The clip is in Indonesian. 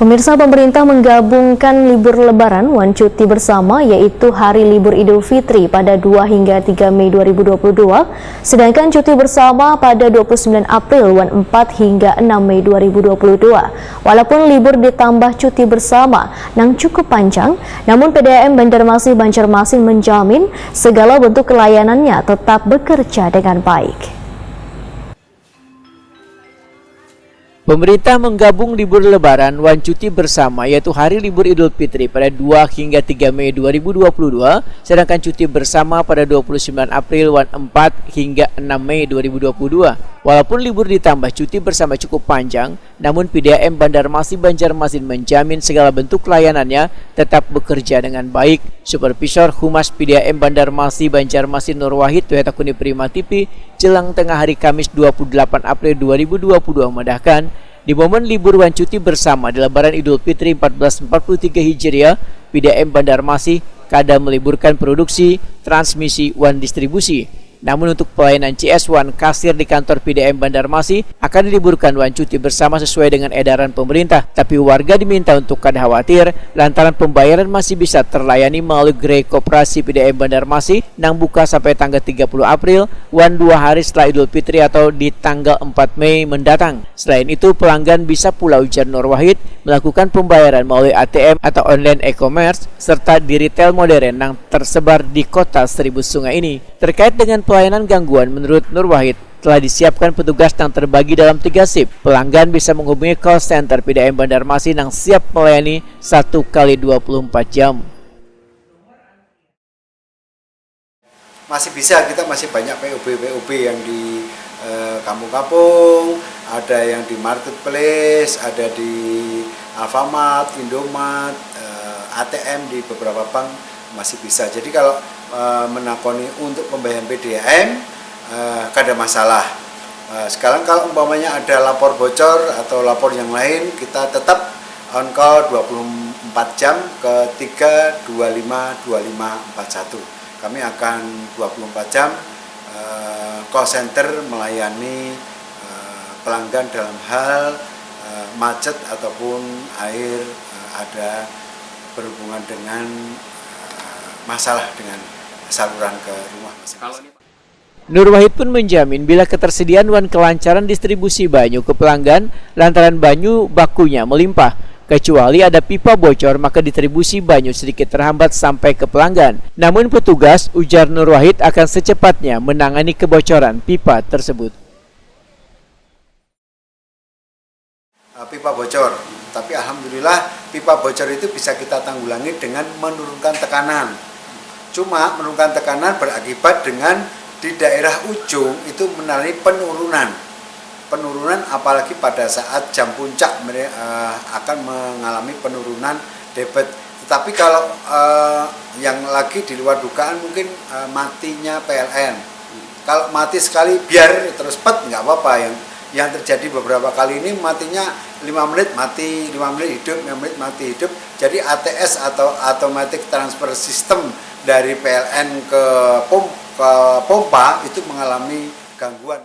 Pemirsa, pemerintah menggabungkan libur lebaran wan cuti bersama yaitu hari libur Idul Fitri pada 2 hingga 3 Mei 2022, sedangkan cuti bersama pada 29 April wan 4 hingga 6 Mei 2022. Walaupun libur ditambah cuti bersama yang cukup panjang, namun PDAM Banjarmasin menjamin segala bentuk layanannya tetap bekerja dengan baik. Pemerintah menggabung libur lebaran wan cuti bersama yaitu hari libur Idul Fitri pada 2 hingga 3 Mei 2022, sedangkan cuti bersama pada 29 April wan 4 hingga 6 Mei 2022. Walaupun libur ditambah cuti bersama cukup panjang, namun PDAM Banjarmasin menjamin segala bentuk layanannya tetap bekerja dengan baik. Supervisor Humas PDAM Banjarmasin Nur Wahid Tuhetakuni Prima TV jelang tengah hari Kamis 28 April 2022 memandahkan di momen libur wan cuti bersama di Lebaran Idul Fitri 1443 Hijriah, PDAM Banjarmasin kadang meliburkan produksi, transmisi, wan distribusi. Namun untuk pelayanan CS1 kasir di kantor PDAM Banjarmasin akan diliburkan wan cuti bersama sesuai dengan edaran pemerintah. Tapi warga diminta untuk kada khawatir lantaran pembayaran masih bisa terlayani melalui gerai koperasi PDAM Banjarmasin yang buka sampai tanggal 30 April wan 2 hari setelah Idul Fitri atau di tanggal 4 Mei mendatang. Selain itu, pelanggan bisa pula, ujar Nur Wahid, melakukan pembayaran melalui ATM atau online e-commerce serta di retail modern yang tersebar di kota Seribu Sungai ini. Terkait dengan pelayanan gangguan, menurut Nur Wahid, telah disiapkan petugas yang terbagi dalam 3 shift. Pelanggan bisa menghubungi call center PDAM Banjarmasin yang siap melayani 1 kali 24 jam. Masih bisa, kita masih banyak PUB yang di kampung-kampung, ada yang di marketplace, ada di Alfamart, Indomaret, ATM di beberapa bank masih bisa. Jadi kalau menakoni untuk pembayaran PDAM kada masalah. Sekarang kalau umpamanya ada lapor bocor atau lapor yang lain, kita tetap on call 24 jam ke 3252541. Kami akan 24 jam call center melayani pelanggan dalam hal macet ataupun air ada berhubungan dengan masalah dengan saluran ke rumah masing-masing. Nur Wahid pun menjamin bila ketersediaan wan kelancaran distribusi banyu ke pelanggan lantaran banyu bakunya melimpah. Kecuali ada pipa bocor, maka distribusi banyu sedikit terhambat sampai ke pelanggan. Namun petugas, ujar Nur Wahid, akan secepatnya menangani kebocoran pipa tersebut. Pipa bocor, tapi alhamdulillah pipa bocor itu bisa kita tanggulangi dengan menurunkan tekanan. Cuma menurunkan tekanan berakibat dengan di daerah ujung itu mengalami penurunan apalagi pada saat jam puncak akan mengalami penurunan debit. Tetapi kalau yang lagi di luar dugaan mungkin matinya PLN. Kalau mati sekali biar terus pet nggak apa-apa. Yang terjadi beberapa kali ini matinya 5 menit mati, 5 menit hidup, 5 menit mati hidup. Jadi ATS atau Automatic Transfer System dari PLN ke pompa itu mengalami gangguan.